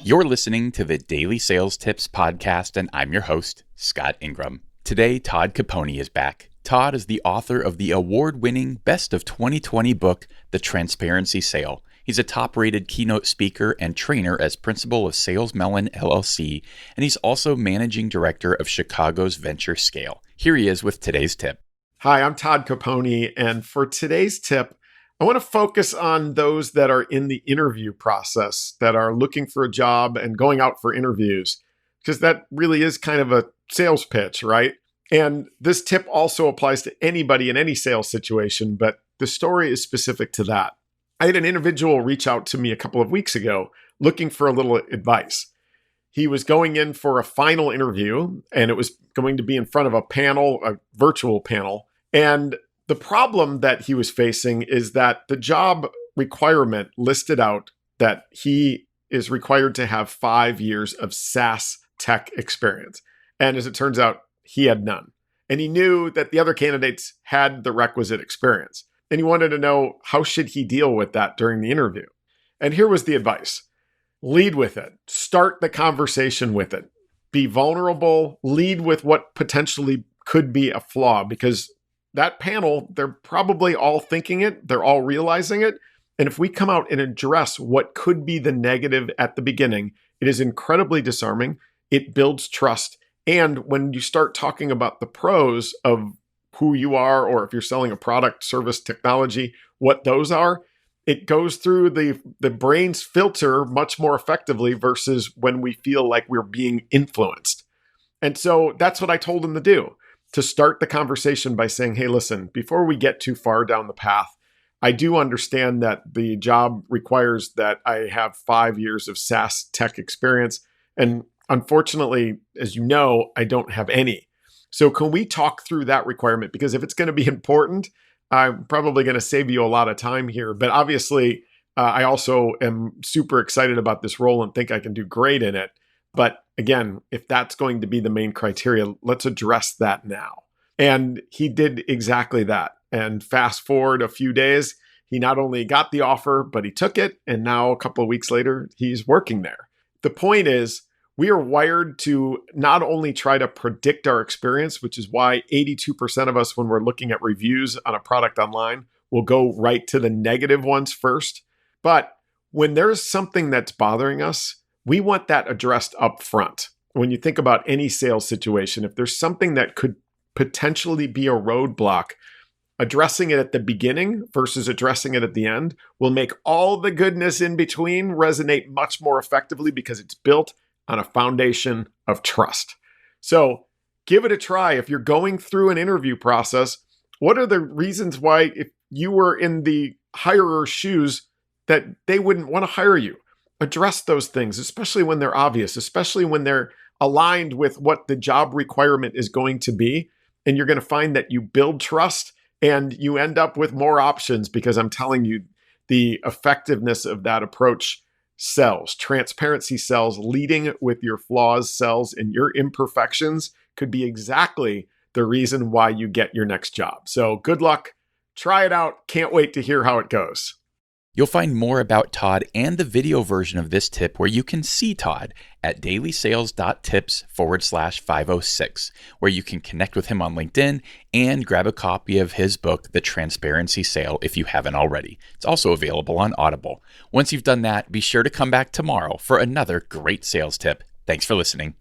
You're listening to the Daily Sales Tips Podcast, and I'm your host, Scott Ingram. Today, Todd Caponi is back. Todd is the author of the award-winning Best of 2020 book, The Transparency Sale. He's a top-rated keynote speaker and trainer as principal of Sales Melon LLC, and he's also managing director of Chicago's Venture Scale. Here he is with today's tip. Hi, I'm Todd Caponi, and for today's tip, I want to focus on those that are in the interview process, that are looking for a job and going out for interviews, because that really is kind of a sales pitch, right? And this tip also applies to anybody in any sales situation, but the story is specific to that. I had an individual reach out to me a couple of weeks ago looking for a little advice. He was going in for a final interview, and it was going to be in front of a panel, a virtual panel. And the problem that he was facing is that the job requirement listed out that he is required to have 5 years of SaaS tech experience. And as it turns out, he had none. And he knew that the other candidates had the requisite experience. And he wanted to know, how should he deal with that during the interview? And here was the advice. Lead with it. Start the conversation with it. Be vulnerable. Lead with what potentially could be a flaw, because that panel, they're probably all thinking it. They're all realizing it. And if we come out and address what could be the negative at the beginning, it is incredibly disarming. It builds trust. And when you start talking about the pros of who you are, or if you're selling a product, service, technology, what those are, it goes through the brain's filter much more effectively versus when we feel like we're being influenced. And so that's what I told him to do. To start the conversation by saying, hey, listen, before we get too far down the path, I do understand that the job requires that I have 5 years of SaaS tech experience. And unfortunately, as you know, I don't have any. So can we talk through that requirement? Because if it's going to be important, I'm probably going to save you a lot of time here. But obviously, I also am super excited about this role and think I can do great in it. But again, if that's going to be the main criteria, let's address that now. And he did exactly that. And fast forward a few days, he not only got the offer, but he took it. And now a couple of weeks later, he's working there. The point is, we are wired to not only try to predict our experience, which is why 82% of us, when we're looking at reviews on a product online, will go right to the negative ones first. But when there's something that's bothering us, we want that addressed up front. When you think about any sales situation, if there's something that could potentially be a roadblock, addressing it at the beginning versus addressing it at the end will make all the goodness in between resonate much more effectively, because it's built on a foundation of trust. So give it a try. If you're going through an interview process, what are the reasons why, if you were in the hirer's shoes, that they wouldn't want to hire you? Address those things, especially when they're obvious, especially when they're aligned with what the job requirement is going to be. And you're going to find that you build trust and you end up with more options, because I'm telling you, the effectiveness of that approach sells. Transparency sells. Leading with your flaws sells, and your imperfections could be exactly the reason why you get your next job. So good luck. Try it out. Can't wait to hear how it goes. You'll find more about Todd and the video version of this tip where you can see Todd at dailysales.tips/506, where you can connect with him on LinkedIn and grab a copy of his book, The Transparency Sale, if you haven't already. It's also available on Audible. Once you've done that, be sure to come back tomorrow for another great sales tip. Thanks for listening.